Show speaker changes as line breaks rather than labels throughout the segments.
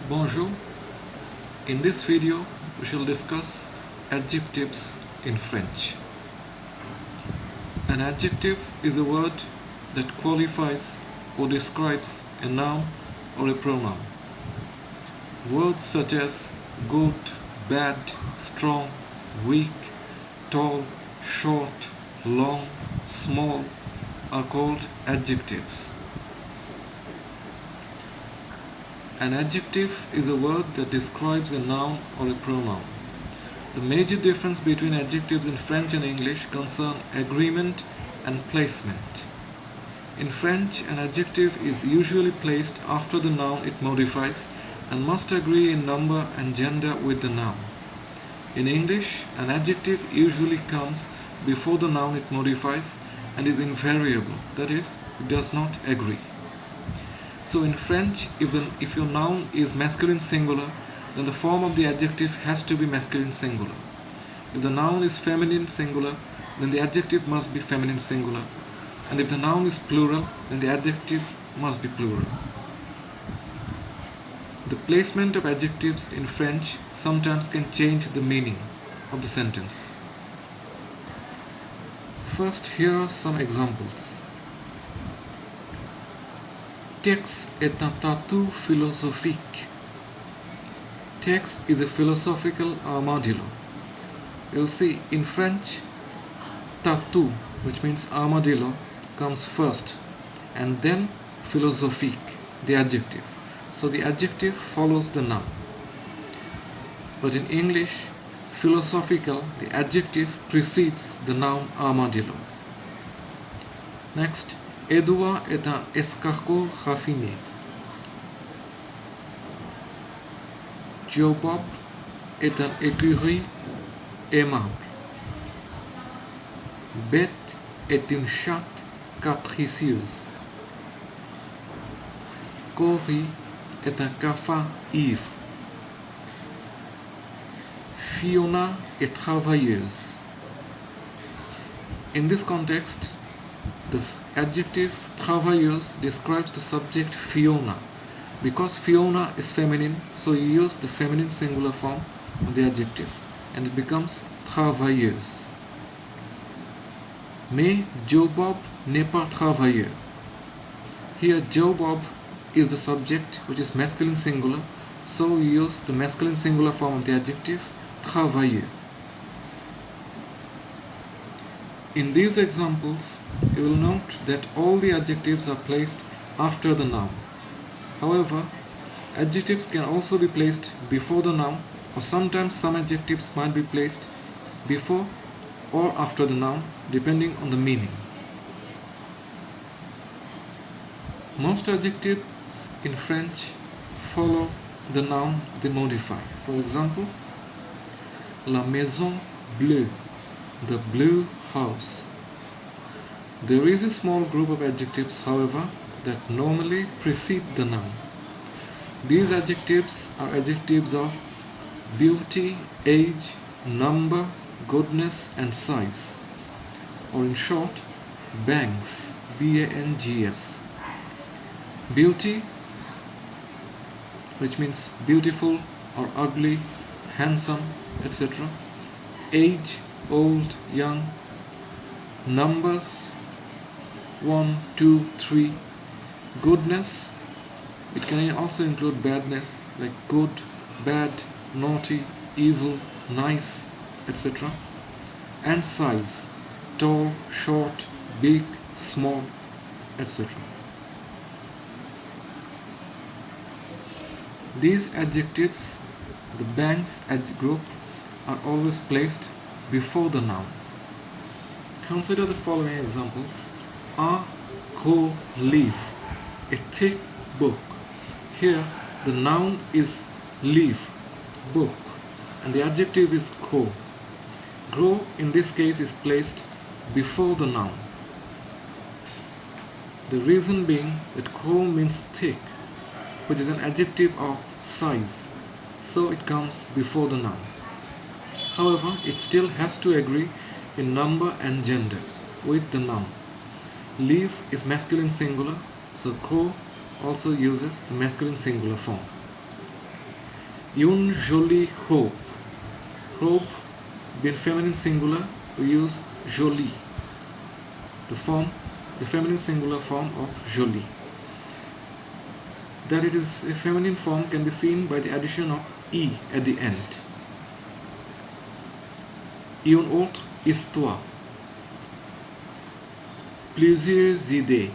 Bonjour. In this video, we shall discuss adjectives in French. An adjective is a word that qualifies or describes a noun or a pronoun. Words such as good, bad, strong, weak, tall, short, long, small are called adjectives. An adjective is a word that describes a noun or a pronoun. The major difference between adjectives in French and English concern agreement and placement. In French, an adjective is usually placed after the noun it modifies and must agree in number and gender with the noun. In English, an adjective usually comes before the noun it modifies and is invariable, that is, it does not agree. So in French, if your noun is masculine singular, then the form of the adjective has to be masculine singular. If the noun is feminine singular, then the adjective must be feminine singular. And if the noun is plural, then the adjective must be plural. The placement of adjectives in French sometimes can change the meaning of the sentence. First, here are some examples. Texte est un tatou philosophique. Text is a philosophical armadillo. You'll see in French, tatou, which means armadillo, comes first, and then philosophique, the adjective. So the adjective follows the noun. But in English, philosophical, the adjective precedes the noun armadillo. Next, Edouard est un escargot raffiné. Joe Bob est un écureuil aimable. Bette est une chatte capricieuse. Cory est un cafard ivre. Fiona est travailleuse. In this context, the adjective travailleuse describes the subject Fiona. Because Fiona is feminine, so you use the feminine singular form of the adjective and it becomes travailleuse. Mais Joe Bob n'est pas travailleur. Here Joe Bob is the subject, which is masculine singular, so we use the masculine singular form of the adjective travailleur. In these examples, you will note that all the adjectives are placed after the noun. However, adjectives can also be placed before the noun, or sometimes some adjectives might be placed before or after the noun, depending on the meaning. Most adjectives in French follow the noun they modify. For example, la maison bleue, the blue house. There is a small group of adjectives, however, that normally precede the noun. These adjectives are adjectives of beauty, age, number, goodness, and size, or in short, bangs, B-A-N-G-S. Beauty, which means beautiful or ugly, handsome, etc. Age, old, young. Numbers, 1, 2, 3. Goodness, it can also include badness, like good, bad, naughty, evil, nice, etc. And size, tall, short, big, small, etc. These adjectives, the bangs group, are always placed before the noun. Consider the following examples. Un gros livre, a thick book. Here, the noun is livre, book, and the adjective is gros. Gros in this case is placed before the noun. The reason being that gros means thick, which is an adjective of size, so it comes before the noun. However, it still has to agree in number and gender with the noun. Livre is masculine singular, so gros also uses the masculine singular form. Une jolie robe. Robe being feminine singular, we use jolie. The feminine singular form of jolie. That it is a feminine form can be seen by the addition of e at the end. Une autre histoire. Plusieurs idées.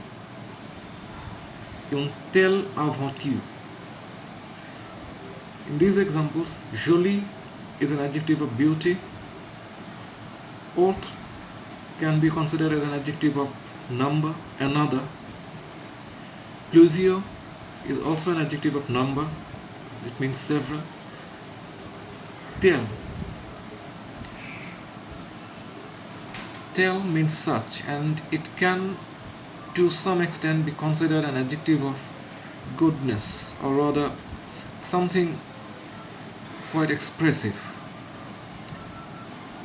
Une telle aventure. In these examples, jolie is an adjective of beauty. Autre can be considered as an adjective of number, another. Plusieurs is also an adjective of number, it means several. Tel. Tel means such, and it can to some extent be considered an adjective of goodness, or rather something quite expressive.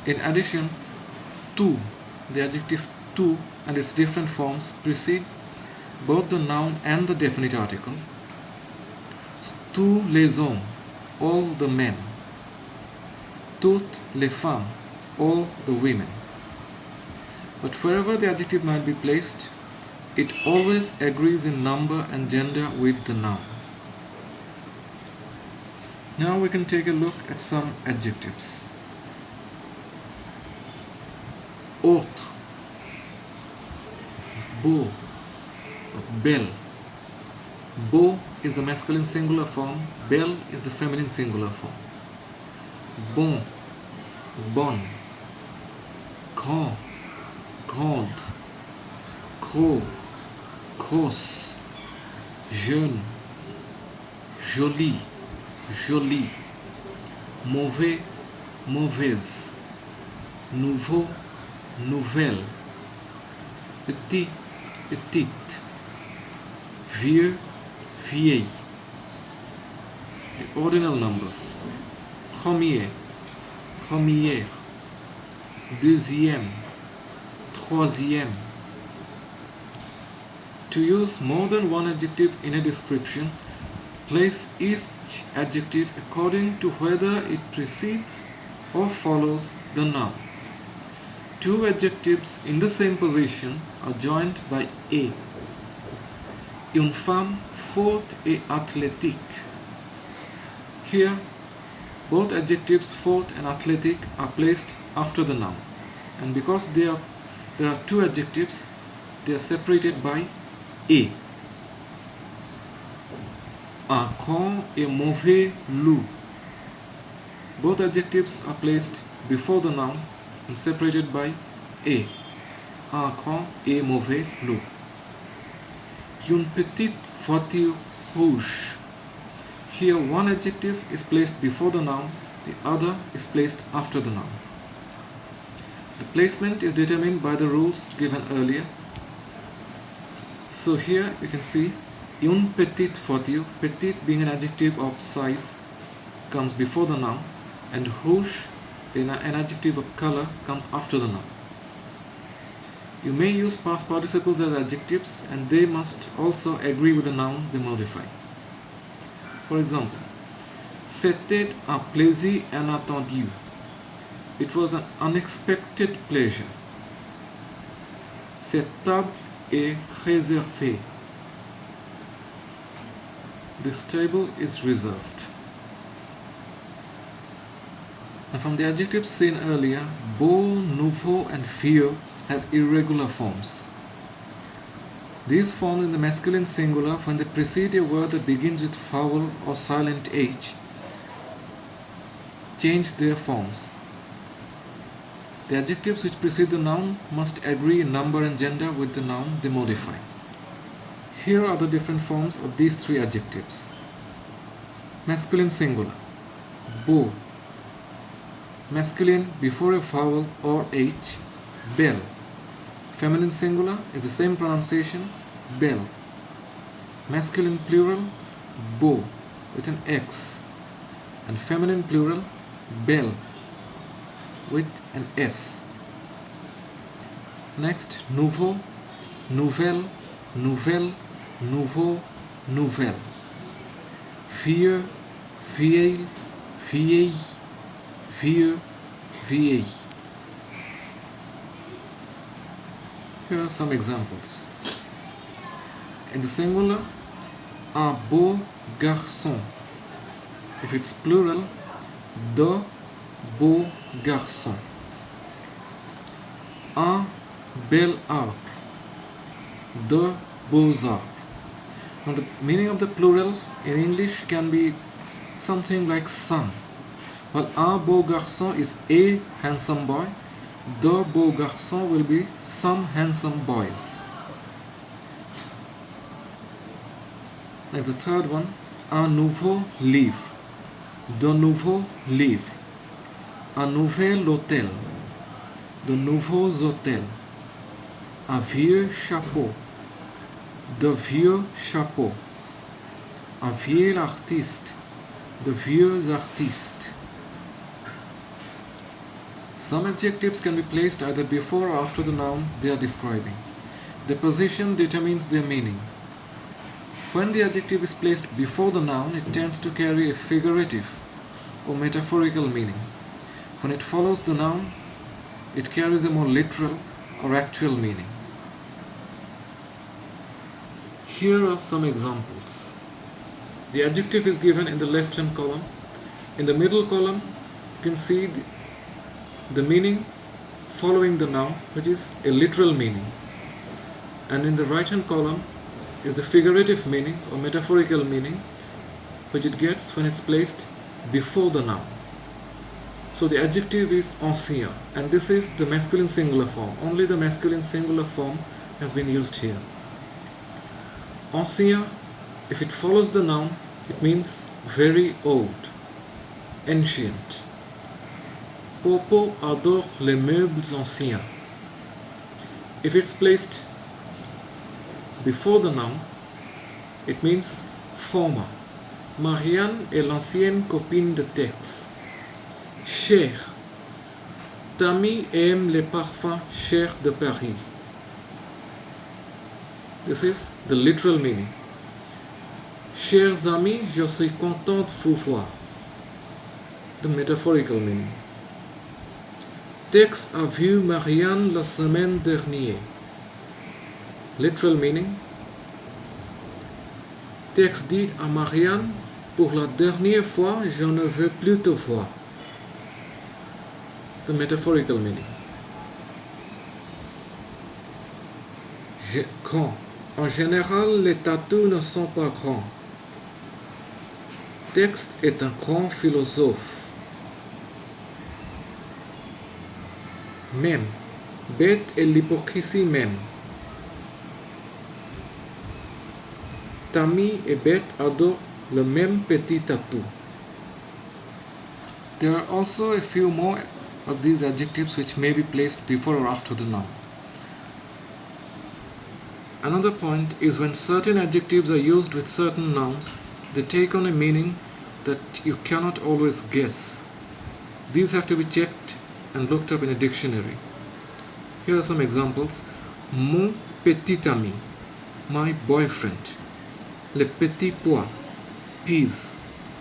In addition, tout, the adjective tout and its different forms precede both the noun and the definite article. So, tous les hommes, all the men. Toutes les femmes, all the women. But wherever the adjective might be placed, it always agrees in number and gender with the noun. Now we can take a look at some adjectives. Autre, beau, belle. Beau is the masculine singular form, belle is the feminine singular form. Bon, bonne. Grand, grande. Gros, grosse. Jeune, jolie, jolie. Mauvais, mauvaise. Nouveau, nouvelle. Petit, petite. Vieux, vieille. The ordinal numbers. Premier, première. Deuxième, troisième. To use more than one adjective in a description, place each adjective according to whether it precedes or follows the noun. Two adjectives in the same position are joined by a. Une femme forte et athlétique. Here, both adjectives forte and athletic are placed after the noun, and because there are two adjectives, they are separated by a. Un grand et mauvais loup. Both adjectives are placed before the noun and separated by a. Un grand et mauvais loup. Une petite voiture rouge. Here one adjective is placed before the noun, the other is placed after the noun. The placement is determined by the rules given earlier. So here you can see une petite voiture, petite being an adjective of size, comes before the noun, and rouge being an adjective of color comes after the noun. You may use past participles as adjectives, and they must also agree with the noun they modify. For example, c'était un plaisir inattendu. It was an unexpected pleasure. Cette table est réservée. This table is reserved. And from the adjectives seen earlier, beau, nouveau, and vieux have irregular forms. These forms in the masculine singular when they precede a word that begins with vowel or silent H change their forms. The adjectives which precede the noun must agree in number and gender with the noun they modify. Here are the different forms of these three adjectives. Masculine singular, beau. Masculine before a vowel or H, belle. Feminine singular is the same pronunciation, belle. Masculine plural, beau, with an X. And feminine plural, belle, with an S. Next, nouveau, nouvelle, nouvelle, nouveau, nouvelle. Vieux, vieille, vieille, vieux, vieille. Here are some examples. In the singular, un beau garçon. If it's plural, de beaux garçons. Un bel arbre. De beaux arbres. Now the meaning of the plural in English can be something like some. While un beau garçon is a handsome boy, de beaux garçons will be some handsome boys. Like the third one, un nouveau livre. De nouveaux livres. Un nouvel hôtel. De nouveaux hôtels. Un vieux chapeau. De vieux chapeaux. Un vieil artiste. De vieux artistes. Some adjectives can be placed either before or after the noun they are describing. The position determines their meaning. When the adjective is placed before the noun, it tends to carry a figurative or metaphorical meaning. When it follows the noun, it carries a more literal or actual meaning. Here are some examples. The adjective is given in the left-hand column. In the middle column, you can see the meaning following the noun, which is a literal meaning. And in the right-hand column is the figurative meaning or metaphorical meaning, which it gets when it's placed before the noun. So the adjective is ancien, and this is the masculine singular form. Only the masculine singular form has been used here. Ancien, if it follows the noun, it means very old, ancient. Popo adore les meubles anciens. If it's placed before the noun, it means former. Marianne est l'ancienne copine de Tex. Cher. Tammy aime les parfums chers de Paris. This is the literal meaning. Chers amis, je suis content de vous voir. The metaphorical meaning. Tex a vu Marianne la semaine dernière. Literal meaning. Tex dit à Marianne, pour la dernière fois, je ne veux plus te voir. The metaphorical meaning. Grand. En général, les tatous ne sont pas grands. Tex est un grand philosophe. Même. Bête est l'hypocrisie même. Tammy et Beth adorent le même petit tatou. There are also a few more of these adjectives which may be placed before or after the noun. Another point is when certain adjectives are used with certain nouns, they take on a meaning that you cannot always guess. These have to be checked and looked up in a dictionary. Here are some examples. Mon petit ami, my boyfriend. Les petits pois, peas.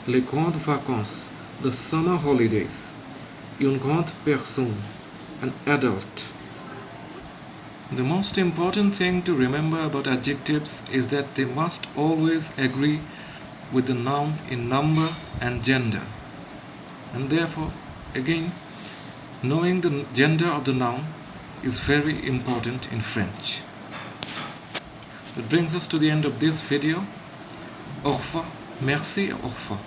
Les grandes vacances, the summer holidays. Une grande personne, an adult. The most important thing to remember about adjectives is that they must always agree with the noun in number and gender. And therefore, again, knowing the gender of the noun is very important in French. That brings us to the end of this video. Au revoir. Merci, au revoir.